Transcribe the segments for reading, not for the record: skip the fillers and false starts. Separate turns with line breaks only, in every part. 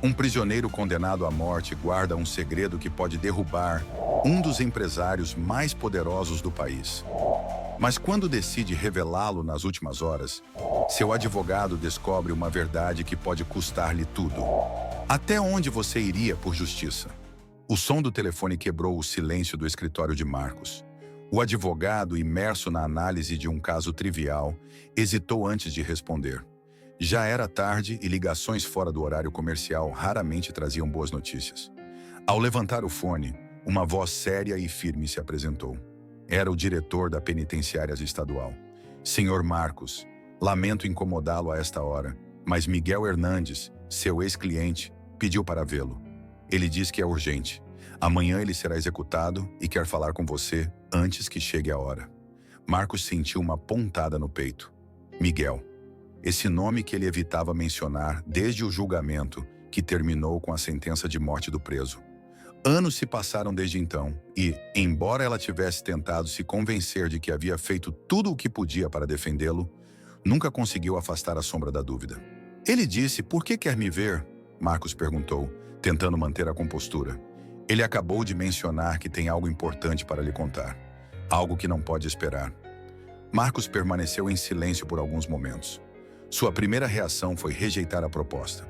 Um prisioneiro condenado à morte guarda um segredo que pode derrubar um dos empresários mais poderosos do país. Mas quando decide revelá-lo nas últimas horas, seu advogado descobre uma verdade que pode custar-lhe tudo. Até onde você iria por justiça? O som do telefone quebrou o silêncio do escritório de Marcos. O advogado, imerso na análise de um caso trivial, hesitou antes de responder. Já era tarde e ligações fora do horário comercial raramente traziam boas notícias. Ao levantar o fone, uma voz séria e firme se apresentou. Era o diretor da penitenciária estadual. Senhor Marcos, lamento incomodá-lo a esta hora, mas Miguel Hernandes, seu ex-cliente, pediu para vê-lo. Ele diz que é urgente. Amanhã ele será executado e quer falar com você antes que chegue a hora. Marcos sentiu uma pontada no peito. Miguel. Esse nome que ele evitava mencionar desde o julgamento que terminou com a sentença de morte do preso. Anos se passaram desde então e, embora ela tivesse tentado se convencer de que havia feito tudo o que podia para defendê-lo, nunca conseguiu afastar a sombra da dúvida. Ele disse, por que quer me ver? Marcos perguntou, tentando manter a compostura. Ele acabou de mencionar que tem algo importante para lhe contar. Algo que não pode esperar. Marcos permaneceu em silêncio por alguns momentos. Sua primeira reação foi rejeitar a proposta.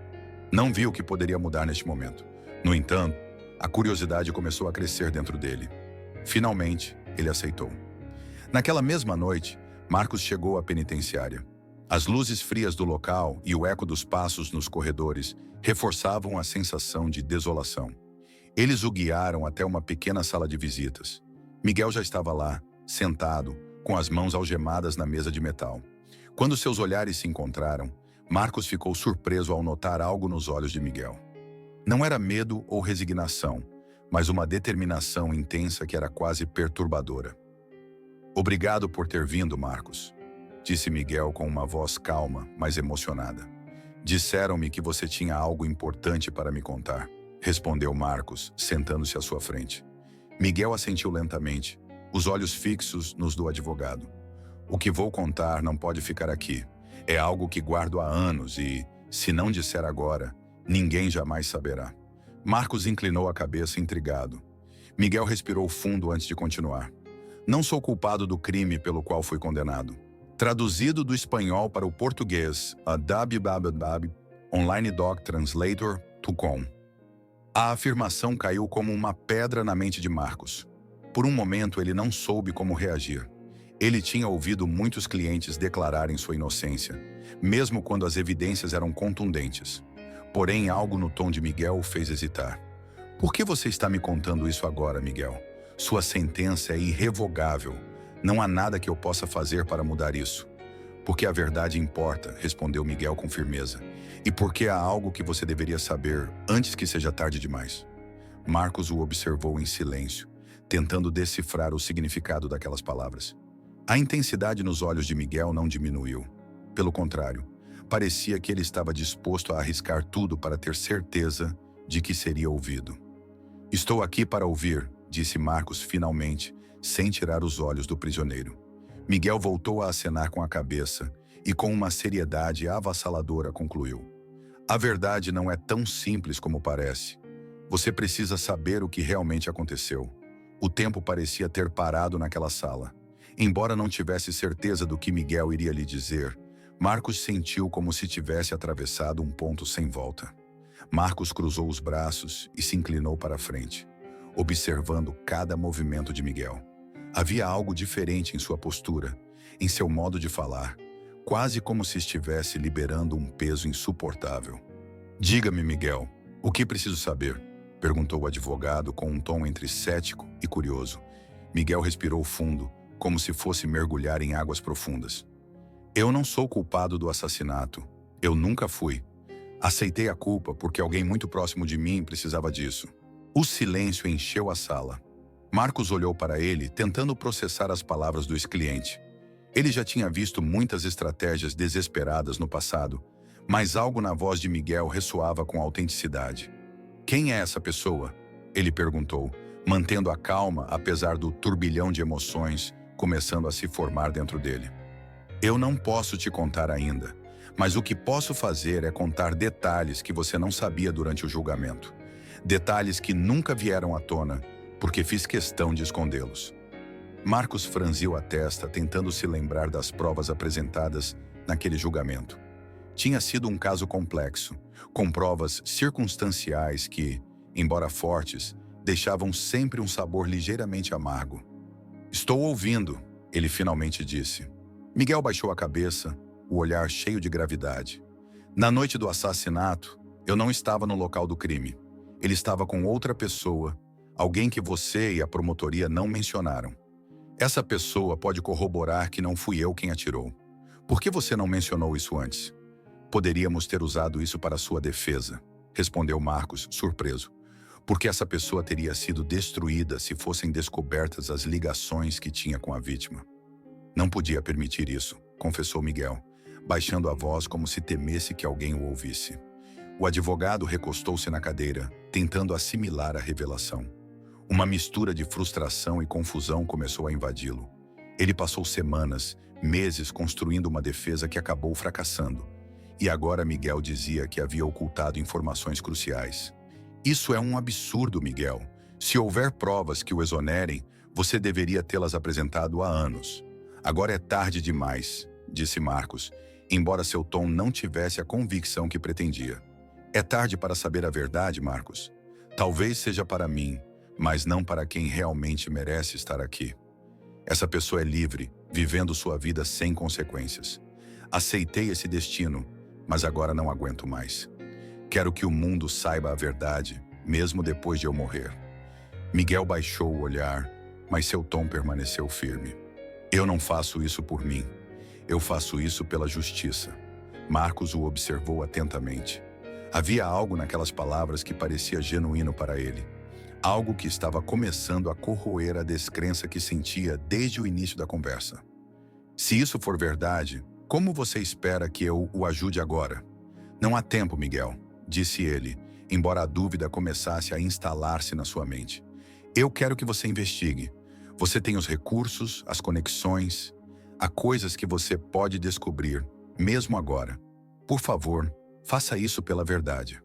Não viu o que poderia mudar neste momento. No entanto, a curiosidade começou a crescer dentro dele. Finalmente, ele aceitou. Naquela mesma noite, Marcos chegou à penitenciária. As luzes frias do local e o eco dos passos nos corredores reforçavam a sensação de desolação. Eles o guiaram até uma pequena sala de visitas. Miguel já estava lá, sentado, com as mãos algemadas na mesa de metal. Quando seus olhares se encontraram, Marcos ficou surpreso ao notar algo nos olhos de Miguel. Não era medo ou resignação, mas uma determinação intensa que era quase perturbadora. Obrigado por ter vindo, Marcos, disse Miguel com uma voz calma, mas emocionada. Disseram-me que você tinha algo importante para me contar, respondeu Marcos, sentando-se à sua frente. Miguel assentiu lentamente, os olhos fixos nos do advogado. O que vou contar não pode ficar aqui. É algo que guardo há anos e, se não disser agora, ninguém jamais saberá. Marcos inclinou a cabeça intrigado. Miguel respirou fundo antes de continuar. Não sou culpado do crime pelo qual fui condenado. Traduzido do espanhol para o português, a www.onlinedoctranslator.com. A afirmação caiu como uma pedra na mente de Marcos. Por um momento ele não soube como reagir. Ele tinha ouvido muitos clientes declararem sua inocência, mesmo quando as evidências eram contundentes. Porém, algo no tom de Miguel o fez hesitar. Por que você está me contando isso agora, Miguel? Sua sentença é irrevogável. Não há nada que eu possa fazer para mudar isso. Porque a verdade importa, respondeu Miguel com firmeza. E porque há algo que você deveria saber antes que seja tarde demais. Marcos o observou em silêncio, tentando decifrar o significado daquelas palavras. A intensidade nos olhos de Miguel não diminuiu. Pelo contrário, parecia que ele estava disposto a arriscar tudo para ter certeza de que seria ouvido. Estou aqui para ouvir, disse Marcos finalmente, sem tirar os olhos do prisioneiro. Miguel voltou a acenar com a cabeça e com uma seriedade avassaladora concluiu. A verdade não é tão simples como parece. Você precisa saber o que realmente aconteceu. O tempo parecia ter parado naquela sala. Embora não tivesse certeza do que Miguel iria lhe dizer, Marcos sentiu como se tivesse atravessado um ponto sem volta. Marcos cruzou os braços e se inclinou para a frente, observando cada movimento de Miguel. Havia algo diferente em sua postura, em seu modo de falar, quase como se estivesse liberando um peso insuportável. Diga-me, Miguel, o que preciso saber? Perguntou o advogado com um tom entre cético e curioso. Miguel respirou fundo, como se fosse mergulhar em águas profundas. Eu não sou culpado do assassinato. Eu nunca fui. Aceitei a culpa porque alguém muito próximo de mim precisava disso. O silêncio encheu a sala. Marcos olhou para ele, tentando processar as palavras do ex-cliente. Ele já tinha visto muitas estratégias desesperadas no passado, mas algo na voz de Miguel ressoava com autenticidade. Quem é essa pessoa? Ele perguntou, mantendo a calma apesar do turbilhão de emoções começando a se formar dentro dele. Eu não posso te contar ainda, Mas o que posso fazer é contar detalhes que você não sabia durante o julgamento. Detalhes que nunca vieram à tona, porque fiz questão de escondê-los. Marcos franziu a testa, tentando se lembrar das provas apresentadas naquele julgamento. Tinha sido um caso complexo, com provas circunstanciais que, embora fortes, deixavam sempre um sabor ligeiramente amargo. "Estou ouvindo", ele finalmente disse. Miguel baixou a cabeça, o olhar cheio de gravidade. "Na noite do assassinato, eu não estava no local do crime. Ele estava com outra pessoa, alguém que você e a promotoria não mencionaram. Essa pessoa pode corroborar que não fui eu quem atirou. Por que você não mencionou isso antes?" "Poderíamos ter usado isso para sua defesa", respondeu Marcos, surpreso. "Porque essa pessoa teria sido destruída se fossem descobertas as ligações que tinha com a vítima." "Não podia permitir isso", confessou Miguel, baixando a voz como se temesse que alguém o ouvisse. O advogado recostou-se na cadeira, tentando assimilar a revelação. Uma mistura de frustração e confusão começou a invadi-lo. Ele passou semanas, meses construindo uma defesa que acabou fracassando. E agora Miguel dizia que havia ocultado informações cruciais. "Isso é um absurdo, Miguel. Se houver provas que o exonerem, você deveria tê-las apresentado há anos." "Agora é tarde demais", disse Marcos, embora seu tom não tivesse a convicção que pretendia. "É tarde para saber a verdade, Marcos. Talvez seja para mim, mas não para quem realmente merece estar aqui. Essa pessoa é livre, vivendo sua vida sem consequências. Aceitei esse destino, mas agora não aguento mais. Quero que o mundo saiba a verdade, mesmo depois de eu morrer." Miguel baixou o olhar, mas seu tom permaneceu firme. "Eu não faço isso por mim. Eu faço isso pela justiça." Marcos o observou atentamente. Havia algo naquelas palavras que parecia genuíno para ele. Algo que estava começando a corroer a descrença que sentia desde o início da conversa. "Se isso for verdade, como você espera que eu o ajude agora?" "Não há tempo, Miguel", disse ele, embora a dúvida começasse a instalar-se na sua mente. "Eu quero que você investigue. Você tem os recursos, as conexões. Há coisas que você pode descobrir, mesmo agora. Por favor, faça isso pela verdade."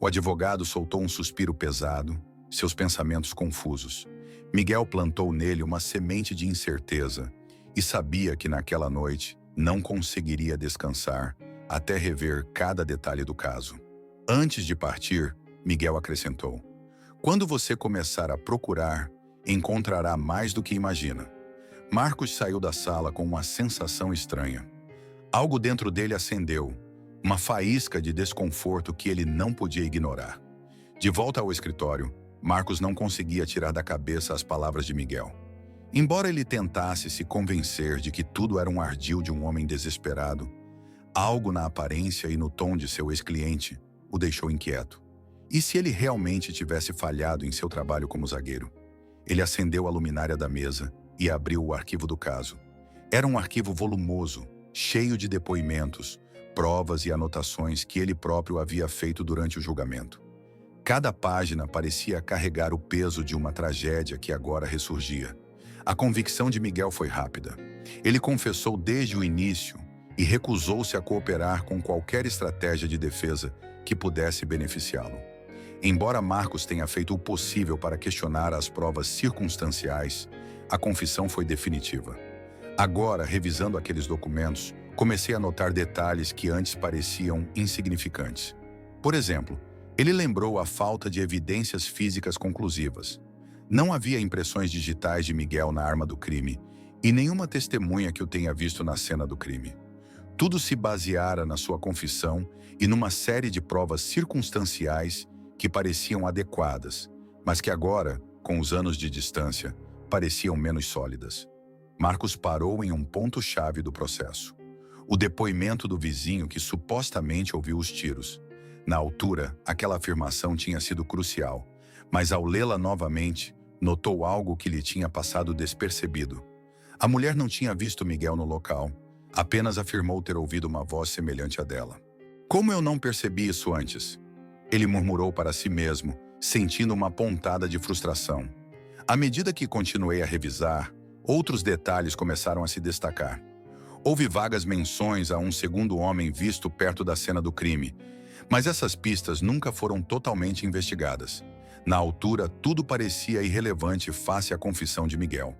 O advogado soltou um suspiro pesado, seus pensamentos confusos. Miguel plantou nele uma semente de incerteza e sabia que naquela noite não conseguiria descansar até rever cada detalhe do caso. Antes de partir, Miguel acrescentou: "Quando você começar a procurar, encontrará mais do que imagina." Marcos saiu da sala com uma sensação estranha. Algo dentro dele acendeu, uma faísca de desconforto que ele não podia ignorar. De volta ao escritório, Marcos não conseguia tirar da cabeça as palavras de Miguel. Embora ele tentasse se convencer de que tudo era um ardil de um homem desesperado, algo na aparência e no tom de seu ex-cliente o deixou inquieto. E se ele realmente tivesse falhado em seu trabalho como zagueiro? Ele acendeu a luminária da mesa e abriu o arquivo do caso. Era um arquivo volumoso, cheio de depoimentos, provas e anotações que ele próprio havia feito durante o julgamento. Cada página parecia carregar o peso de uma tragédia que agora ressurgia. A convicção de Miguel foi rápida. Ele confessou desde o início e recusou-se a cooperar com qualquer estratégia de defesa que pudesse beneficiá-lo. Embora Marcos tenha feito o possível para questionar as provas circunstanciais, a confissão foi definitiva. Agora, revisando aqueles documentos, comecei a notar detalhes que antes pareciam insignificantes. Por exemplo, ele lembrou a falta de evidências físicas conclusivas. Não havia impressões digitais de Miguel na arma do crime e nenhuma testemunha que o tenha visto na cena do crime. Tudo se baseara na sua confissão e numa série de provas circunstanciais que pareciam adequadas, mas que agora, com os anos de distância, pareciam menos sólidas. Marcos parou em um ponto-chave do processo. O depoimento do vizinho que supostamente ouviu os tiros. Na altura, aquela afirmação tinha sido crucial, mas ao lê-la novamente, notou algo que lhe tinha passado despercebido. A mulher não tinha visto Miguel no local, apenas afirmou ter ouvido uma voz semelhante à dela. "Como eu não percebi isso antes?" Ele murmurou para si mesmo, sentindo uma pontada de frustração. À medida que continuei a revisar, outros detalhes começaram a se destacar. Houve vagas menções a um segundo homem visto perto da cena do crime, mas essas pistas nunca foram totalmente investigadas. Na altura, tudo parecia irrelevante face à confissão de Miguel.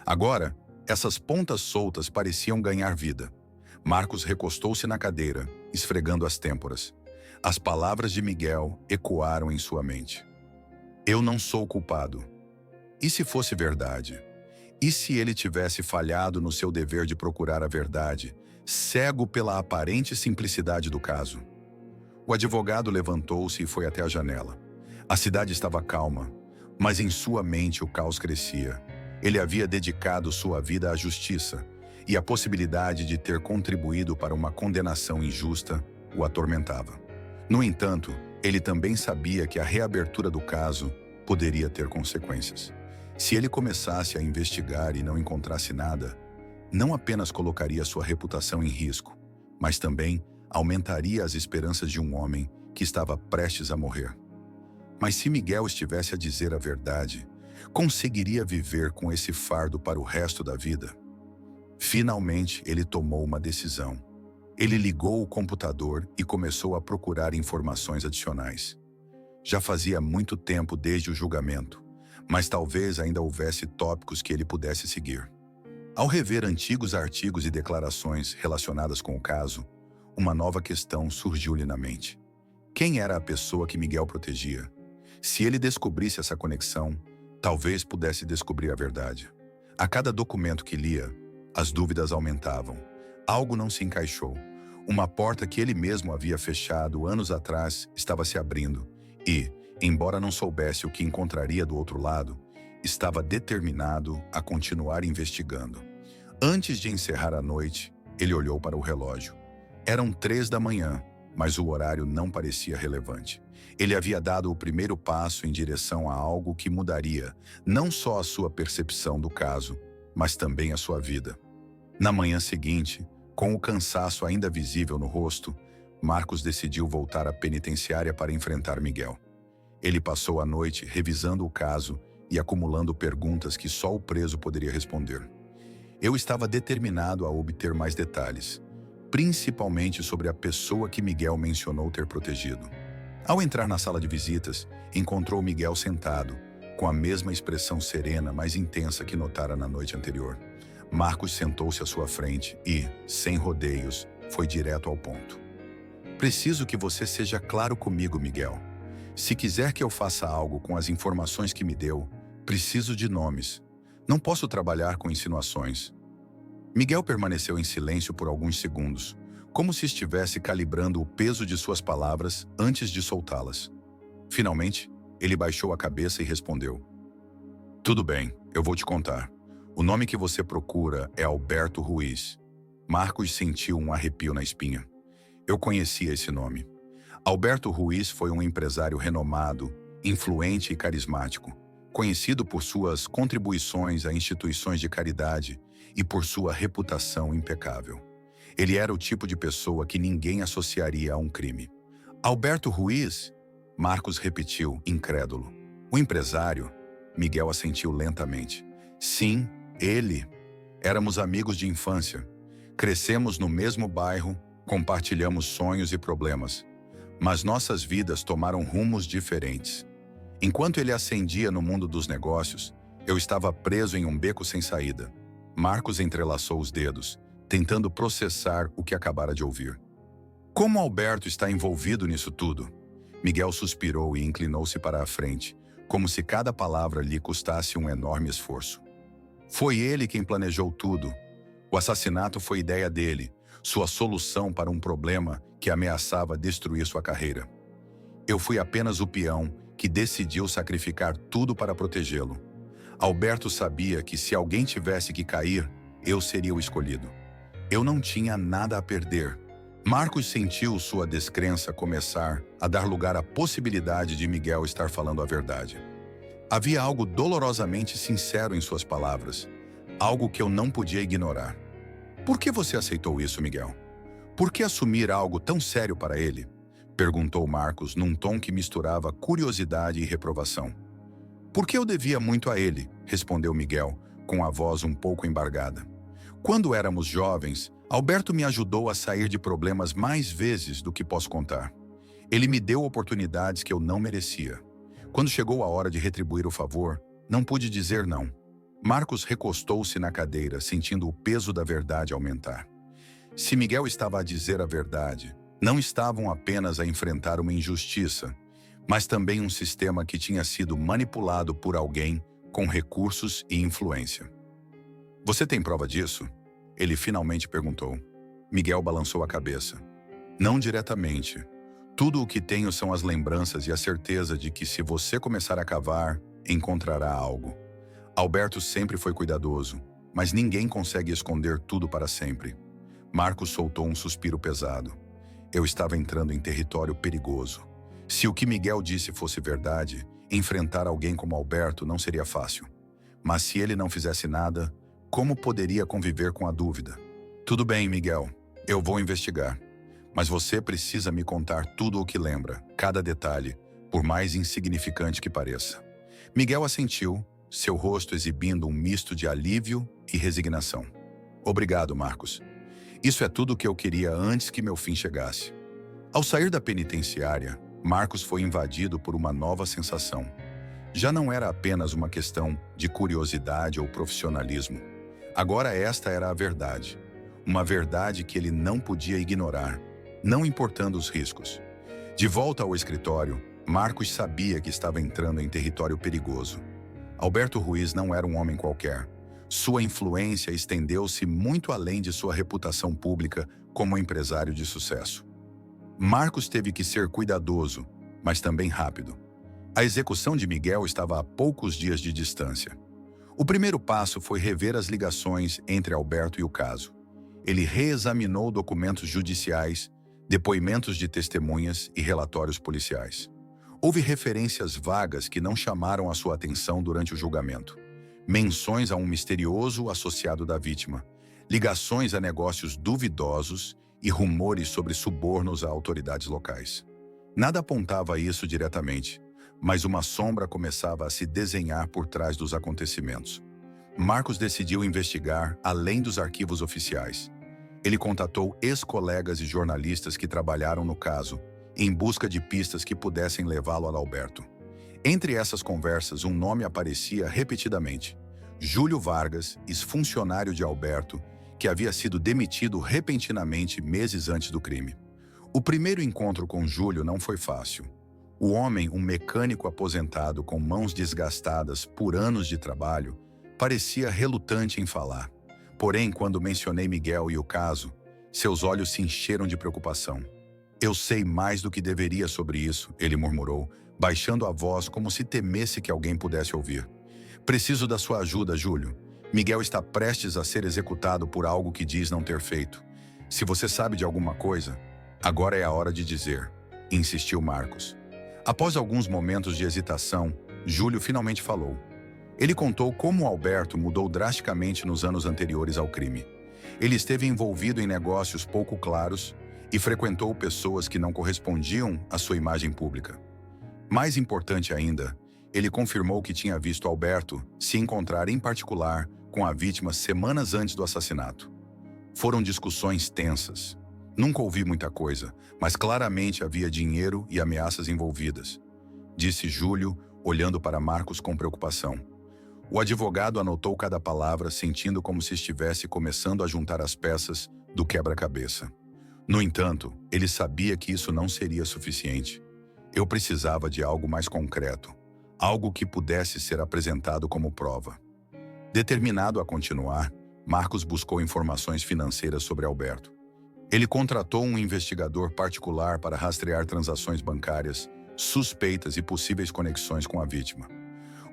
Agora, essas pontas soltas pareciam ganhar vida. Marcos recostou-se na cadeira, esfregando as têmporas. As palavras de Miguel ecoaram em sua mente. Eu não sou culpado. E se fosse verdade? E se ele tivesse falhado no seu dever de procurar a verdade, cego pela aparente simplicidade do caso? O advogado levantou-se e foi até a janela. A cidade estava calma, mas em sua mente o caos crescia. Ele havia dedicado sua vida à justiça, e a possibilidade de ter contribuído para uma condenação injusta o atormentava. No entanto, ele também sabia que a reabertura do caso poderia ter consequências. Se ele começasse a investigar e não encontrasse nada, não apenas colocaria sua reputação em risco, mas também aumentaria as esperanças de um homem que estava prestes a morrer. Mas se Miguel estivesse a dizer a verdade, conseguiria viver com esse fardo para o resto da vida? Finalmente, ele tomou uma decisão. Ele ligou o computador e começou a procurar informações adicionais. Já fazia muito tempo desde o julgamento, mas talvez ainda houvesse tópicos que ele pudesse seguir. Ao rever antigos artigos e declarações relacionadas com o caso, uma nova questão surgiu-lhe na mente. Quem era a pessoa que Miguel protegia? Se ele descobrisse essa conexão, talvez pudesse descobrir a verdade. A cada documento que lia, as dúvidas aumentavam. Algo não se encaixou. Uma porta que ele mesmo havia fechado anos atrás estava se abrindo e, embora não soubesse o que encontraria do outro lado, estava determinado a continuar investigando. Antes de encerrar a noite, ele olhou para o relógio. Eram 3 da manhã, mas o horário não parecia relevante. Ele havia dado o primeiro passo em direção a algo que mudaria não só a sua percepção do caso, mas também a sua vida. Na manhã seguinte, com o cansaço ainda visível no rosto, Marcos decidiu voltar à penitenciária para enfrentar Miguel. Ele passou a noite revisando o caso e acumulando perguntas que só o preso poderia responder. Eu estava determinado a obter mais detalhes, principalmente sobre a pessoa que Miguel mencionou ter protegido. Ao entrar na sala de visitas, encontrou Miguel sentado, com a mesma expressão serena, mas intensa que notara na noite anterior. Marcos sentou-se à sua frente e, sem rodeios, foi direto ao ponto. Preciso que você seja claro comigo, Miguel. Se quiser que eu faça algo com as informações que me deu, preciso de nomes. Não posso trabalhar com insinuações. Miguel permaneceu em silêncio por alguns segundos, como se estivesse calibrando o peso de suas palavras antes de soltá-las. Finalmente, ele baixou a cabeça e respondeu. Tudo bem, eu vou te contar. O nome que você procura é Alberto Ruiz. Marcos sentiu um arrepio na espinha. Eu conhecia esse nome. Alberto Ruiz foi um empresário renomado, influente e carismático, conhecido por suas contribuições a instituições de caridade e por sua reputação impecável. Ele era o tipo de pessoa que ninguém associaria a um crime. Alberto Ruiz? Marcos repetiu, incrédulo. O empresário? Miguel assentiu lentamente. Sim, ele. Éramos amigos de infância. Crescemos no mesmo bairro, compartilhamos sonhos e problemas. Mas nossas vidas tomaram rumos diferentes. Enquanto ele ascendia no mundo dos negócios, eu estava preso em um beco sem saída. Marcos entrelaçou os dedos, tentando processar o que acabara de ouvir. Como Alberto está envolvido nisso tudo? Miguel suspirou e inclinou-se para a frente, como se cada palavra lhe custasse um enorme esforço. Foi ele quem planejou tudo. O assassinato foi ideia dele, sua solução para um problema que ameaçava destruir sua carreira. Eu fui apenas o peão que decidiu sacrificar tudo para protegê-lo. Alberto sabia que se alguém tivesse que cair, eu seria o escolhido. Eu não tinha nada a perder. Marcos sentiu sua descrença começar a dar lugar à possibilidade de Miguel estar falando a verdade. Havia algo dolorosamente sincero em suas palavras, algo que eu não podia ignorar. Por que você aceitou isso, Miguel? Por que assumir algo tão sério para ele? Perguntou Marcos num tom que misturava curiosidade e reprovação. Porque eu devia muito a ele, respondeu Miguel, com a voz um pouco embargada. Quando éramos jovens, Alberto me ajudou a sair de problemas mais vezes do que posso contar. Ele me deu oportunidades que eu não merecia. Quando chegou a hora de retribuir o favor, não pude dizer não. Marcos recostou-se na cadeira, sentindo o peso da verdade aumentar. Se Miguel estava a dizer a verdade, não estavam apenas a enfrentar uma injustiça, mas também um sistema que tinha sido manipulado por alguém com recursos e influência. Você tem prova disso? Ele finalmente perguntou. Miguel balançou a cabeça. Não diretamente. Tudo o que tenho são as lembranças e a certeza de que se você começar a cavar, encontrará algo. Alberto sempre foi cuidadoso, mas ninguém consegue esconder tudo para sempre. Marcos soltou um suspiro pesado. Eu estava entrando em território perigoso. Se o que Miguel disse fosse verdade, enfrentar alguém como Alberto não seria fácil. Mas se ele não fizesse nada, como poderia conviver com a dúvida? Tudo bem, Miguel. Eu vou investigar. Mas você precisa me contar tudo o que lembra, cada detalhe, por mais insignificante que pareça. Miguel assentiu, seu rosto exibindo um misto de alívio e resignação. Obrigado, Marcos. Isso é tudo o que eu queria antes que meu fim chegasse. Ao sair da penitenciária, Marcos foi invadido por uma nova sensação. Já não era apenas uma questão de curiosidade ou profissionalismo. Agora esta era a verdade. Uma verdade que ele não podia ignorar, não importando os riscos. De volta ao escritório, Marcos sabia que estava entrando em território perigoso. Alberto Ruiz não era um homem qualquer. Sua influência estendeu-se muito além de sua reputação pública como empresário de sucesso. Marcos teve que ser cuidadoso, mas também rápido. A execução de Miguel estava a poucos dias de distância. O primeiro passo foi rever as ligações entre Alberto e o caso. Ele reexaminou documentos judiciais, depoimentos de testemunhas e relatórios policiais. Houve referências vagas que não chamaram a sua atenção durante o julgamento. Menções a um misterioso associado da vítima, ligações a negócios duvidosos e rumores sobre subornos a autoridades locais. Nada apontava isso diretamente, mas uma sombra começava a se desenhar por trás dos acontecimentos. Marcos decidiu investigar além dos arquivos oficiais. Ele contatou ex-colegas e jornalistas que trabalharam no caso, em busca de pistas que pudessem levá-lo a Alberto. Entre essas conversas, um nome aparecia repetidamente. Júlio Vargas, ex-funcionário de Alberto, que havia sido demitido repentinamente meses antes do crime. O primeiro encontro com Júlio não foi fácil. O homem, um mecânico aposentado com mãos desgastadas por anos de trabalho, parecia relutante em falar. Porém, quando mencionei Miguel e o caso, seus olhos se encheram de preocupação. Eu sei mais do que deveria sobre isso, ele murmurou, baixando a voz como se temesse que alguém pudesse ouvir. Preciso da sua ajuda, Júlio. Miguel está prestes a ser executado por algo que diz não ter feito. Se você sabe de alguma coisa, agora é a hora de dizer, insistiu Marcos. Após alguns momentos de hesitação, Júlio finalmente falou. Ele contou como Alberto mudou drasticamente nos anos anteriores ao crime. Ele esteve envolvido em negócios pouco claros e frequentou pessoas que não correspondiam à sua imagem pública. Mais importante ainda, ele confirmou que tinha visto Alberto se encontrar em particular com a vítima semanas antes do assassinato. Foram discussões tensas. Nunca ouvi muita coisa, mas claramente havia dinheiro e ameaças envolvidas, disse Júlio, olhando para Marcos com preocupação. O advogado anotou cada palavra, sentindo como se estivesse começando a juntar as peças do quebra-cabeça. No entanto, ele sabia que isso não seria suficiente. Eu precisava de algo mais concreto, algo que pudesse ser apresentado como prova. Determinado a continuar, Marcos buscou informações financeiras sobre Alberto. Ele contratou um investigador particular para rastrear transações bancárias, suspeitas e possíveis conexões com a vítima.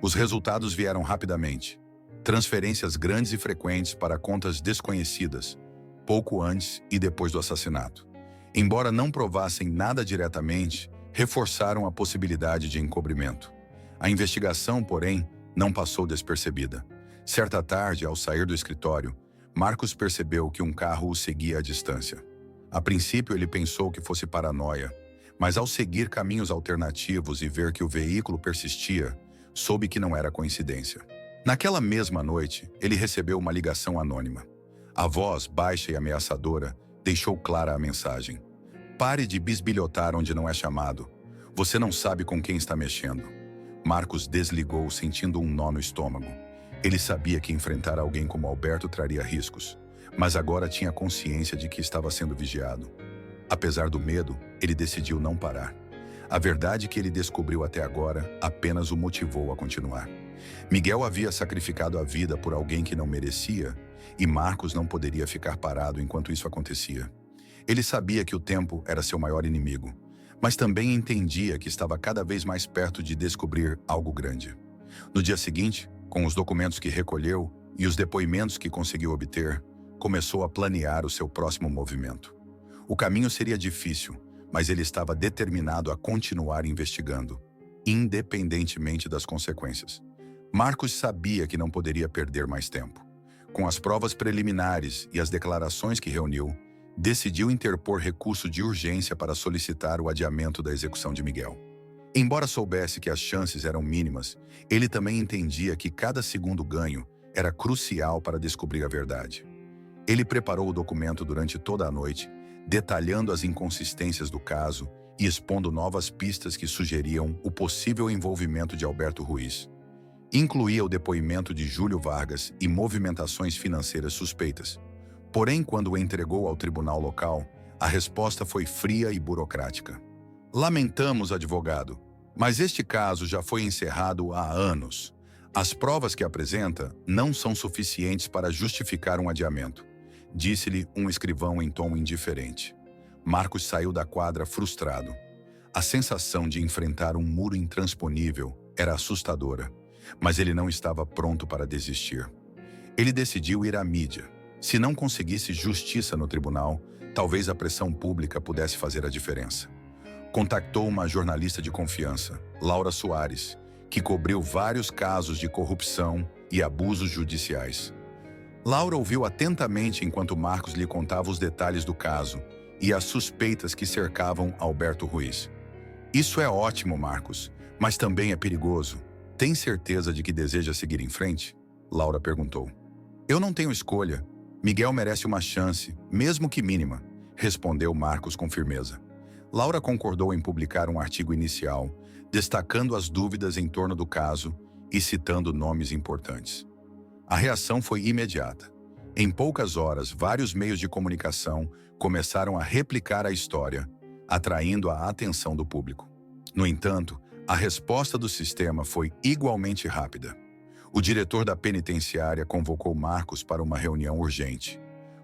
Os resultados vieram rapidamente. Transferências grandes e frequentes para contas desconhecidas, pouco antes e depois do assassinato. Embora não provassem nada diretamente, reforçaram a possibilidade de encobrimento. A investigação, porém, não passou despercebida. Certa tarde, ao sair do escritório, Marcos percebeu que um carro o seguia à distância. A princípio, ele pensou que fosse paranoia, mas ao seguir caminhos alternativos e ver que o veículo persistia, soube que não era coincidência. Naquela mesma noite, ele recebeu uma ligação anônima. A voz, baixa e ameaçadora, deixou clara a mensagem. Pare de bisbilhotar onde não é chamado. Você não sabe com quem está mexendo. Marcos desligou, sentindo um nó no estômago. Ele sabia que enfrentar alguém como Alberto traria riscos, mas agora tinha consciência de que estava sendo vigiado. Apesar do medo, ele decidiu não parar. A verdade que ele descobriu até agora apenas o motivou a continuar. Miguel havia sacrificado a vida por alguém que não merecia, e Marcos não poderia ficar parado enquanto isso acontecia. Ele sabia que o tempo era seu maior inimigo, mas também entendia que estava cada vez mais perto de descobrir algo grande. No dia seguinte, com os documentos que recolheu e os depoimentos que conseguiu obter, começou a planear o seu próximo movimento. O caminho seria difícil, mas ele estava determinado a continuar investigando, independentemente das consequências. Marcos sabia que não poderia perder mais tempo. Com as provas preliminares e as declarações que reuniu, decidiu interpor recurso de urgência para solicitar o adiamento da execução de Miguel. Embora soubesse que as chances eram mínimas, ele também entendia que cada segundo ganho era crucial para descobrir a verdade. Ele preparou o documento durante toda a noite, detalhando as inconsistências do caso e expondo novas pistas que sugeriam o possível envolvimento de Alberto Ruiz. Incluía o depoimento de Júlio Vargas e movimentações financeiras suspeitas. Porém, quando o entregou ao tribunal local, a resposta foi fria e burocrática. Lamentamos, advogado, mas este caso já foi encerrado há anos. As provas que apresenta não são suficientes para justificar um adiamento, disse-lhe um escrivão em tom indiferente. Marcos saiu da quadra frustrado. A sensação de enfrentar um muro intransponível era assustadora, mas ele não estava pronto para desistir. Ele decidiu ir à mídia. Se não conseguisse justiça no tribunal, talvez a pressão pública pudesse fazer a diferença. Contactou uma jornalista de confiança, Laura Soares, que cobriu vários casos de corrupção e abusos judiciais. Laura ouviu atentamente enquanto Marcos lhe contava os detalhes do caso e as suspeitas que cercavam Alberto Ruiz. Isso é ótimo, Marcos, mas também é perigoso. Tem certeza de que deseja seguir em frente? Laura perguntou. Eu não tenho escolha. Miguel merece uma chance, mesmo que mínima, respondeu Marcos com firmeza. Laura concordou em publicar um artigo inicial, destacando as dúvidas em torno do caso e citando nomes importantes. A reação foi imediata. Em poucas horas, vários meios de comunicação começaram a replicar a história, atraindo a atenção do público. No entanto, a resposta do sistema foi igualmente rápida. O diretor da penitenciária convocou Marcos para uma reunião urgente.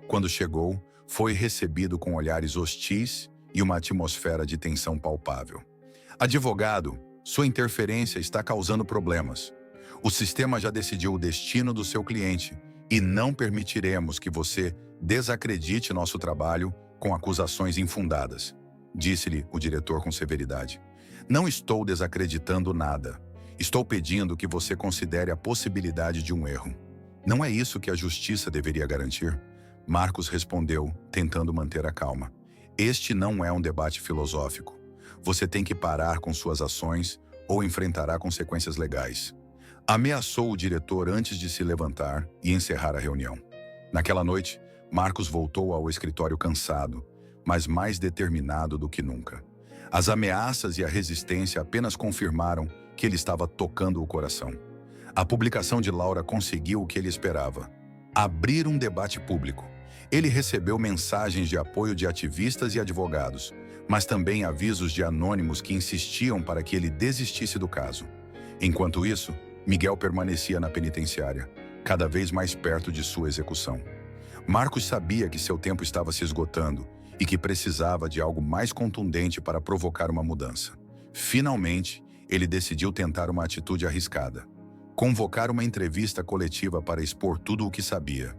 Quando chegou, foi recebido com olhares hostis e uma atmosfera de tensão palpável. Advogado, sua interferência está causando problemas. O sistema já decidiu o destino do seu cliente e não permitiremos que você desacredite nosso trabalho com acusações infundadas, disse-lhe o diretor com severidade. Não estou desacreditando nada. Estou pedindo que você considere a possibilidade de um erro. Não é isso que a justiça deveria garantir? Marcos respondeu, tentando manter a calma. Este não é um debate filosófico. Você tem que parar com suas ações ou enfrentará consequências legais. Ameaçou o diretor antes de se levantar e encerrar a reunião. Naquela noite, Marcos voltou ao escritório cansado, mas mais determinado do que nunca. As ameaças e a resistência apenas confirmaram que ele estava tocando o coração. A publicação de Laura conseguiu o que ele esperava: abrir um debate público. Ele recebeu mensagens de apoio de ativistas e advogados, mas também avisos de anônimos que insistiam para que ele desistisse do caso. Enquanto isso, Miguel permanecia na penitenciária, cada vez mais perto de sua execução. Marcos sabia que seu tempo estava se esgotando e que precisava de algo mais contundente para provocar uma mudança. Finalmente, ele decidiu tentar uma atitude arriscada: convocar uma entrevista coletiva para expor tudo o que sabia.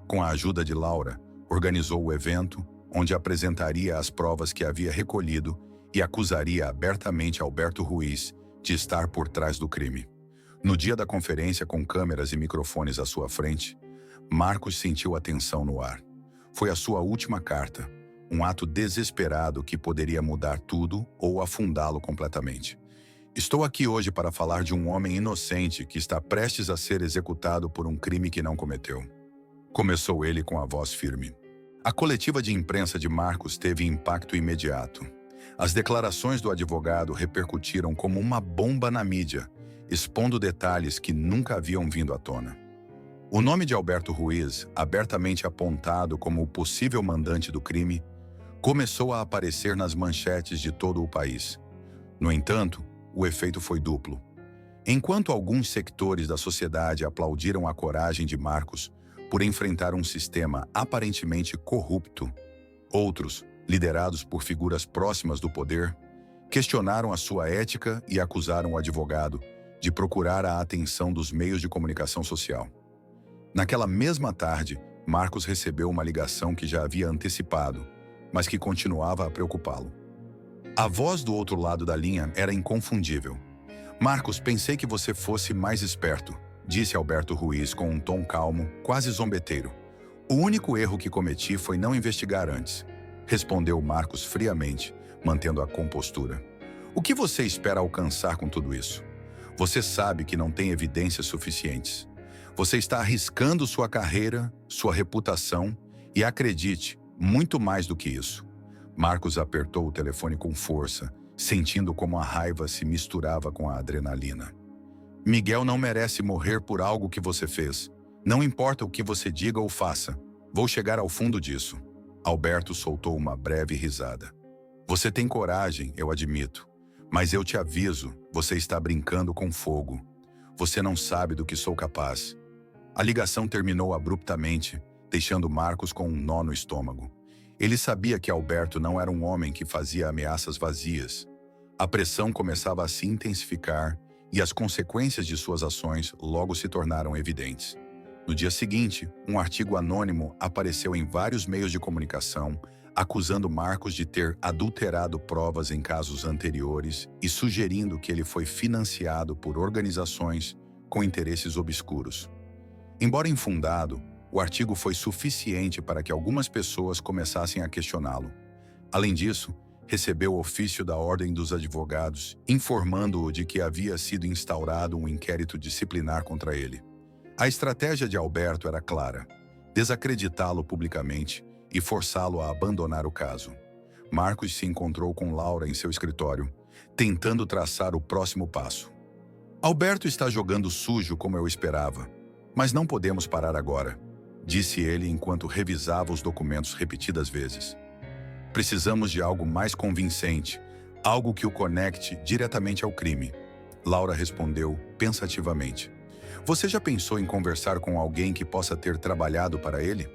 Com a ajuda de Laura, organizou o evento, onde apresentaria as provas que havia recolhido e acusaria abertamente Alberto Ruiz de estar por trás do crime. No dia da conferência, com câmeras e microfones à sua frente, Marcos sentiu a tensão no ar. Foi a sua última carta, um ato desesperado que poderia mudar tudo ou afundá-lo completamente. Estou aqui hoje para falar de um homem inocente que está prestes a ser executado por um crime que não cometeu. Começou ele com a voz firme. A coletiva de imprensa de Marcos teve impacto imediato. As declarações do advogado repercutiram como uma bomba na mídia, expondo detalhes que nunca haviam vindo à tona. O nome de Alberto Ruiz, abertamente apontado como o possível mandante do crime, começou a aparecer nas manchetes de todo o país. No entanto, o efeito foi duplo. Enquanto alguns sectores da sociedade aplaudiram a coragem de Marcos por enfrentar um sistema aparentemente corrupto, outros, liderados por figuras próximas do poder, questionaram a sua ética e acusaram o advogado de procurar a atenção dos meios de comunicação social. Naquela mesma tarde, Marcos recebeu uma ligação que já havia antecipado, mas que continuava a preocupá-lo. A voz do outro lado da linha era inconfundível. "Marcos, pensei que você fosse mais esperto", disse Alberto Ruiz com um tom calmo, quase zombeteiro. "O único erro que cometi foi não investigar antes", respondeu Marcos friamente, mantendo a compostura. "O que você espera alcançar com tudo isso? Você sabe que não tem evidências suficientes. Você está arriscando sua carreira, sua reputação e, acredite, muito mais do que isso." Marcos apertou o telefone com força, sentindo como a raiva se misturava com a adrenalina. "Miguel não merece morrer por algo que você fez. Não importa o que você diga ou faça. Vou chegar ao fundo disso." Alberto soltou uma breve risada. "Você tem coragem, eu admito. Mas eu te aviso, você está brincando com fogo. Você não sabe do que sou capaz." A ligação terminou abruptamente, deixando Marcos com um nó no estômago. Ele sabia que Alberto não era um homem que fazia ameaças vazias. A pressão começava a se intensificar e as consequências de suas ações logo se tornaram evidentes. No dia seguinte, um artigo anônimo apareceu em vários meios de comunicação, acusando Marcos de ter adulterado provas em casos anteriores e sugerindo que ele foi financiado por organizações com interesses obscuros. Embora infundado, o artigo foi suficiente para que algumas pessoas começassem a questioná-lo. Além disso, recebeu ofício da Ordem dos Advogados, informando-o de que havia sido instaurado um inquérito disciplinar contra ele. A estratégia de Alberto era clara: desacreditá-lo publicamente e forçá-lo a abandonar o caso. Marcos se encontrou com Laura em seu escritório, tentando traçar o próximo passo. "Alberto está jogando sujo como eu esperava, mas não podemos parar agora", disse ele enquanto revisava os documentos repetidas vezes. "Precisamos de algo mais convincente, algo que o conecte diretamente ao crime." Laura respondeu pensativamente. "Você já pensou em conversar com alguém que possa ter trabalhado para ele?"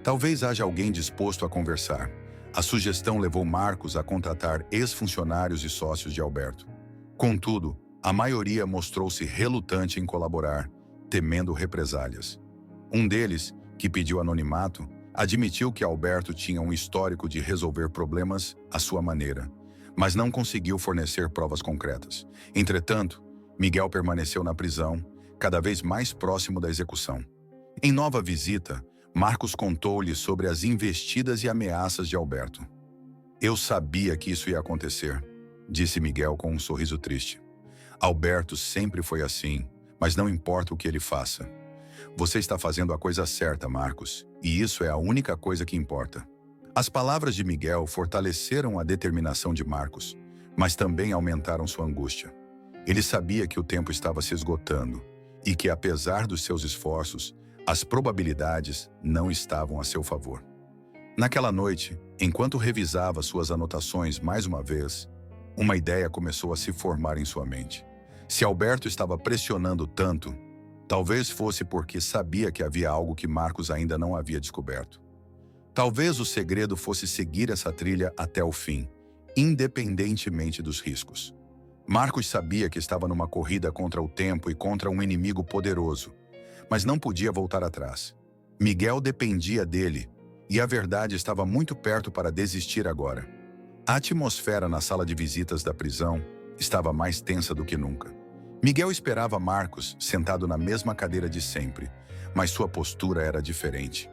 Talvez haja alguém disposto a conversar. A sugestão levou Marcos a contratar ex-funcionários e sócios de Alberto. Contudo, a maioria mostrou-se relutante em colaborar, temendo represálias. Um deles, que pediu anonimato, admitiu que Alberto tinha um histórico de resolver problemas à sua maneira, mas não conseguiu fornecer provas concretas. Entretanto, Miguel permaneceu na prisão, cada vez mais próximo da execução. Em nova visita, Marcos contou-lhe sobre as investidas e ameaças de Alberto. "Eu sabia que isso ia acontecer", disse Miguel com um sorriso triste. "Alberto sempre foi assim, mas não importa o que ele faça. Você está fazendo a coisa certa, Marcos, e isso é a única coisa que importa." As palavras de Miguel fortaleceram a determinação de Marcos, mas também aumentaram sua angústia. Ele sabia que o tempo estava se esgotando e que, apesar dos seus esforços, as probabilidades não estavam a seu favor. Naquela noite, enquanto revisava suas anotações mais uma vez, uma ideia começou a se formar em sua mente. Se Alberto estava pressionando tanto, talvez fosse porque sabia que havia algo que Marcos ainda não havia descoberto. Talvez o segredo fosse seguir essa trilha até o fim, independentemente dos riscos. Marcos sabia que estava numa corrida contra o tempo e contra um inimigo poderoso, mas não podia voltar atrás. Miguel dependia dele, e a verdade estava muito perto para desistir agora. A atmosfera na sala de visitas da prisão estava mais tensa do que nunca. Miguel esperava Marcos sentado na mesma cadeira de sempre, mas sua postura era diferente.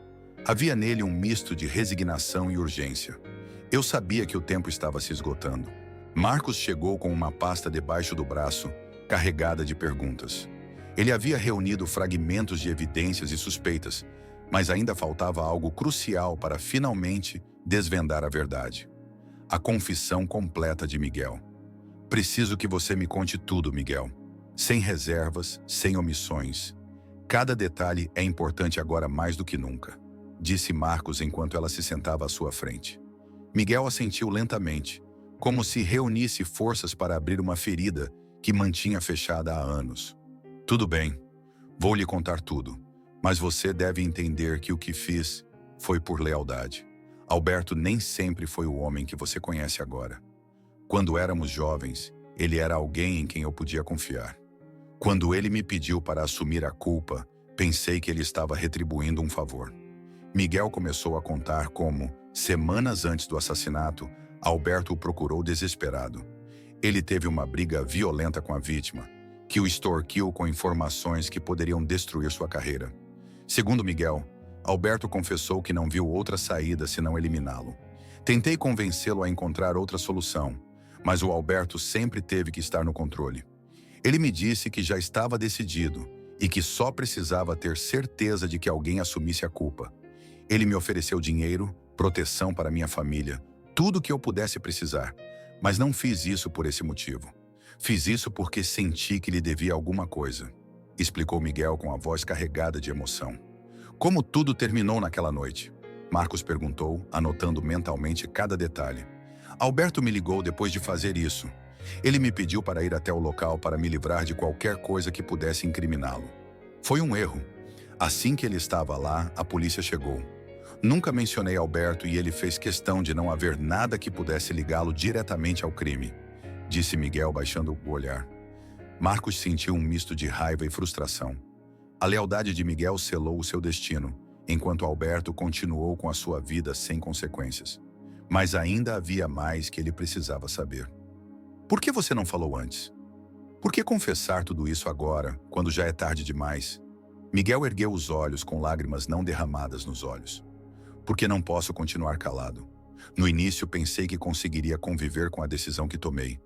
Havia nele um misto de resignação e urgência. Eu sabia que o tempo estava se esgotando. Marcos chegou com uma pasta debaixo do braço, carregada de perguntas. Ele havia reunido fragmentos de evidências e suspeitas, Mas ainda faltava algo crucial para finalmente desvendar a verdade. A confissão completa de Miguel. Preciso que você me conte tudo, Miguel. Sem reservas, sem omissões. Cada detalhe é importante agora mais do que nunca, disse Marcos enquanto ela se sentava à sua frente. Miguel assentiu lentamente, como se reunisse forças para abrir uma ferida que mantinha fechada há anos. Tudo bem, vou lhe contar tudo, mas você deve entender que o que fiz foi por lealdade. Alberto nem sempre foi o homem que você conhece agora. Quando éramos jovens, ele era alguém em quem eu podia confiar. Quando ele me pediu para assumir a culpa, pensei que ele estava retribuindo um favor. Miguel começou a contar como, semanas antes do assassinato, Alberto o procurou desesperado. Ele teve uma briga violenta com a vítima, que o extorquiu com informações que poderiam destruir sua carreira. Segundo Miguel, Alberto confessou que não viu outra saída senão eliminá-lo. Tentei convencê-lo a encontrar outra solução, mas o Alberto sempre teve que estar no controle. Ele me disse que já estava decidido e que só precisava ter certeza de que alguém assumisse a culpa. Ele me ofereceu dinheiro, proteção para minha família, tudo o que eu pudesse precisar, mas não fiz isso por esse motivo. Fiz isso porque senti que lhe devia alguma coisa, explicou Miguel com a voz carregada de emoção. Como tudo terminou naquela noite? Marcos perguntou, anotando mentalmente cada detalhe. Alberto me ligou depois de fazer isso. Ele me pediu para ir até o local para me livrar de qualquer coisa que pudesse incriminá-lo. Foi um erro. Assim que ele estava lá, a polícia chegou. Nunca mencionei Alberto e ele fez questão de não haver nada que pudesse ligá-lo diretamente ao crime, disse Miguel baixando o olhar. Marcos sentiu um misto de raiva e frustração. A lealdade de Miguel selou o seu destino, enquanto Alberto continuou com a sua vida sem consequências. Mas ainda havia mais que ele precisava saber. Por que você não falou antes? Por que confessar tudo isso agora, quando já é tarde demais? Miguel ergueu os olhos com lágrimas não derramadas nos olhos. Porque não posso continuar calado. No início pensei que conseguiria conviver com a decisão que tomei.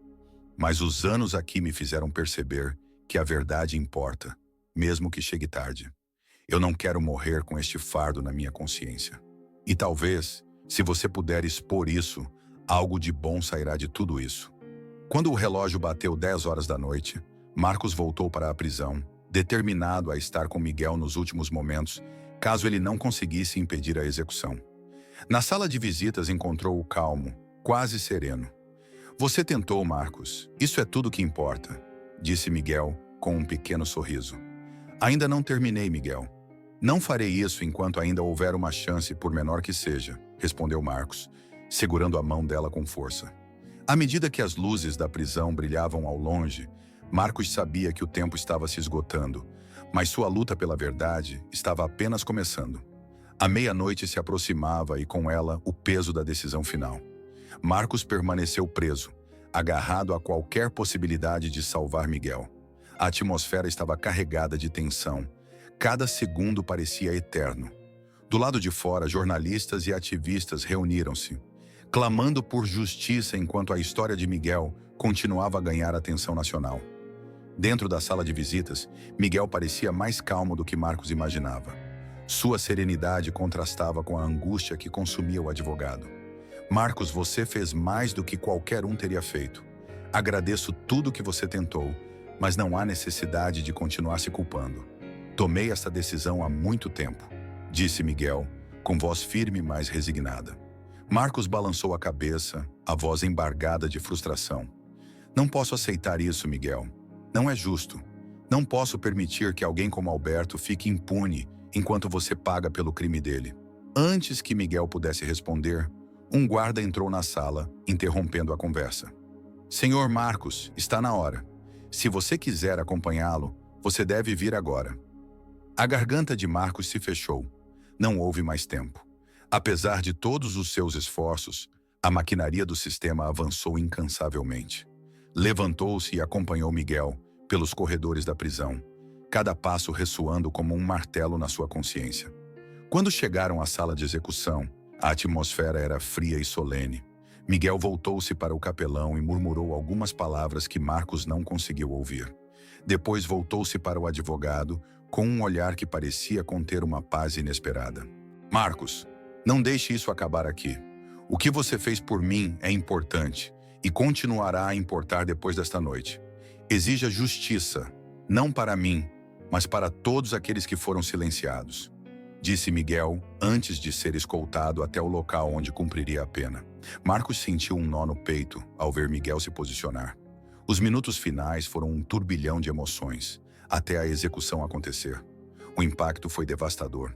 Mas os anos aqui me fizeram perceber que a verdade importa, mesmo que chegue tarde. Eu não quero morrer com este fardo na minha consciência. E talvez, se você puder expor isso, algo de bom sairá de tudo isso. Quando o relógio bateu 10 horas da noite, Marcos voltou para a prisão, determinado a estar com Miguel nos últimos momentos, caso ele não conseguisse impedir a execução. Na sala de visitas encontrou-o calmo, quase sereno. Você tentou, Marcos. Isso é tudo que importa, disse Miguel com um pequeno sorriso. Ainda não terminei, Miguel. Não farei isso enquanto ainda houver uma chance, por menor que seja, respondeu Marcos, segurando a mão dela com força. À medida que as luzes da prisão brilhavam ao longe, Marcos sabia que o tempo estava se esgotando, mas sua luta pela verdade estava apenas começando. A meia-noite se aproximava e com ela o peso da decisão final. Marcos permaneceu preso, agarrado a qualquer possibilidade de salvar Miguel. A atmosfera estava carregada de tensão. Cada segundo parecia eterno. Do lado de fora, jornalistas e ativistas reuniram-se, clamando por justiça enquanto a história de Miguel continuava a ganhar atenção nacional. Dentro da sala de visitas, Miguel parecia mais calmo do que Marcos imaginava. Sua serenidade contrastava com a angústia que consumia o advogado. Marcos, você fez mais do que qualquer um teria feito. Agradeço tudo que você tentou, mas não há necessidade de continuar se culpando. Tomei esta decisão há muito tempo, disse Miguel, com voz firme, mas resignada. Marcos balançou a cabeça, a voz embargada de frustração. Não posso aceitar isso, Miguel. Não é justo. Não posso permitir que alguém como Alberto fique impune enquanto você paga pelo crime dele. Antes que Miguel pudesse responder, um guarda entrou na sala, interrompendo a conversa. Senhor Marcos, está na hora. Se você quiser acompanhá-lo, você deve vir agora. A garganta de Marcos se fechou. Não houve mais tempo. Apesar de todos os seus esforços, a maquinaria do sistema avançou incansavelmente. Levantou-se e acompanhou Miguel pelos corredores da prisão, cada passo ressoando como um martelo na sua consciência. Quando chegaram à sala de execução, a atmosfera era fria e solene. Miguel voltou-se para o capelão e murmurou algumas palavras que Marcos não conseguiu ouvir. Depois voltou-se para o advogado com um olhar que parecia conter uma paz inesperada. Marcos, não deixe isso acabar aqui. O que você fez por mim é importante e continuará a importar depois desta noite. Exija justiça, não para mim, mas para todos aqueles que foram silenciados, disse Miguel antes de ser escoltado até o local onde cumpriria a pena. Marcos sentiu um nó no peito ao ver Miguel se posicionar. Os minutos finais foram um turbilhão de emoções, até a execução acontecer. O impacto foi devastador.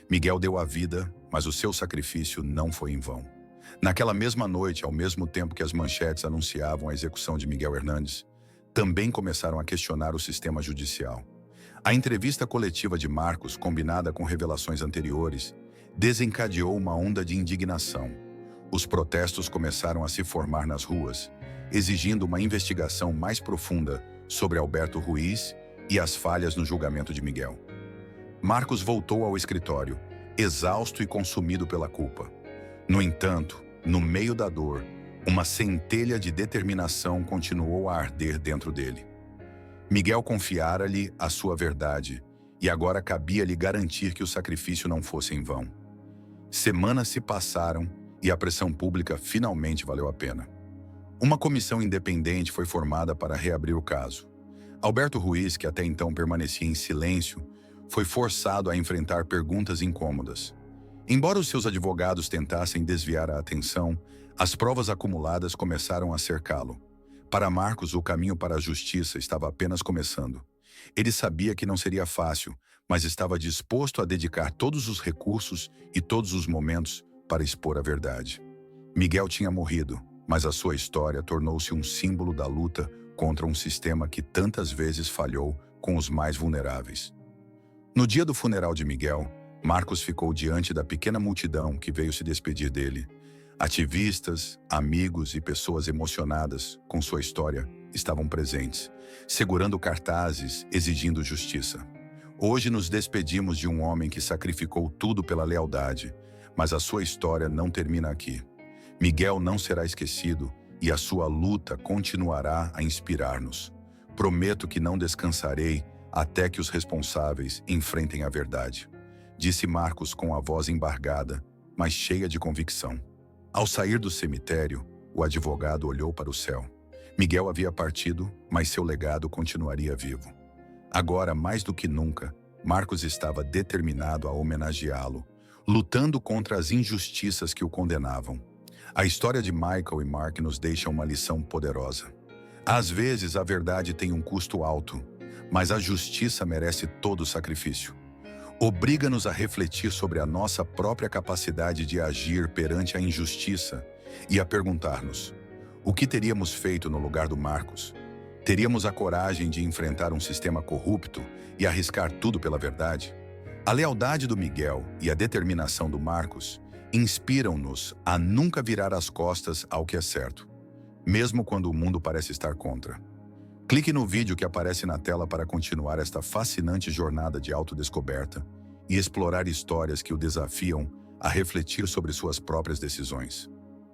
Miguel deu a vida, mas o seu sacrifício não foi em vão. Naquela mesma noite, ao mesmo tempo que as manchetes anunciavam a execução de Miguel Hernandes, também começaram a questionar o sistema judicial. A entrevista coletiva de Marcos, combinada com revelações anteriores, desencadeou uma onda de indignação. Os protestos começaram a se formar nas ruas, exigindo uma investigação mais profunda sobre Alberto Ruiz e as falhas no julgamento de Miguel. Marcos voltou ao escritório, exausto e consumido pela culpa. No entanto, no meio da dor, uma centelha de determinação continuou a arder dentro dele. Miguel confiara-lhe a sua verdade, e agora cabia-lhe garantir que o sacrifício não fosse em vão. Semanas se passaram e a pressão pública finalmente valeu a pena. Uma comissão independente foi formada para reabrir o caso. Alberto Ruiz, que até então permanecia em silêncio, foi forçado a enfrentar perguntas incômodas. Embora os seus advogados tentassem desviar a atenção, as provas acumuladas começaram a cercá-lo. Para Marcos, o caminho para a justiça estava apenas começando. Ele sabia que não seria fácil, mas estava disposto a dedicar todos os recursos e todos os momentos para expor a verdade. Miguel tinha morrido, mas a sua história tornou-se um símbolo da luta contra um sistema que tantas vezes falhou com os mais vulneráveis. No dia do funeral de Miguel, Marcos ficou diante da pequena multidão que veio se despedir dele. Ativistas, amigos e pessoas emocionadas com sua história estavam presentes, segurando cartazes, exigindo justiça. Hoje nos despedimos de um homem que sacrificou tudo pela lealdade, mas a sua história não termina aqui. Miguel não será esquecido e a sua luta continuará a inspirar-nos. Prometo que não descansarei até que os responsáveis enfrentem a verdade, disse Marcos com a voz embargada, mas cheia de convicção. Ao sair do cemitério, o advogado olhou para o céu. Miguel havia partido, mas seu legado continuaria vivo. Agora, mais do que nunca, Marcos estava determinado a homenageá-lo, lutando contra as injustiças que o condenavam. A história de Michael e Mark nos deixa uma lição poderosa. Às vezes, a verdade tem um custo alto, mas a justiça merece todo o sacrifício. Obriga-nos a refletir sobre a nossa própria capacidade de agir perante a injustiça e a perguntar-nos: o que teríamos feito no lugar do Marcos? Teríamos a coragem de enfrentar um sistema corrupto e arriscar tudo pela verdade? A lealdade do Miguel e a determinação do Marcos inspiram-nos a nunca virar as costas ao que é certo, mesmo quando o mundo parece estar contra. Clique no vídeo que aparece na tela para continuar esta fascinante jornada de autodescoberta e explorar histórias que o desafiam a refletir sobre suas próprias decisões.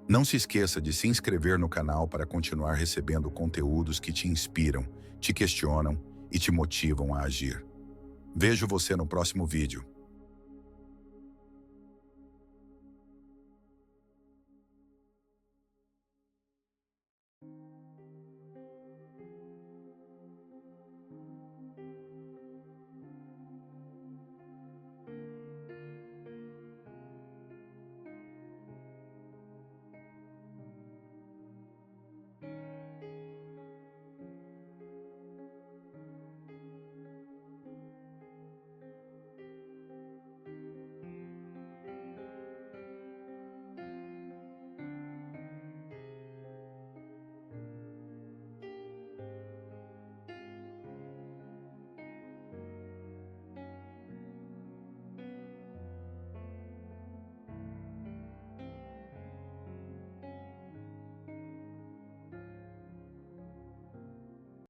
Não se esqueça de se inscrever no canal para continuar recebendo conteúdos que te inspiram, te questionam e te motivam a agir. Vejo você no próximo vídeo.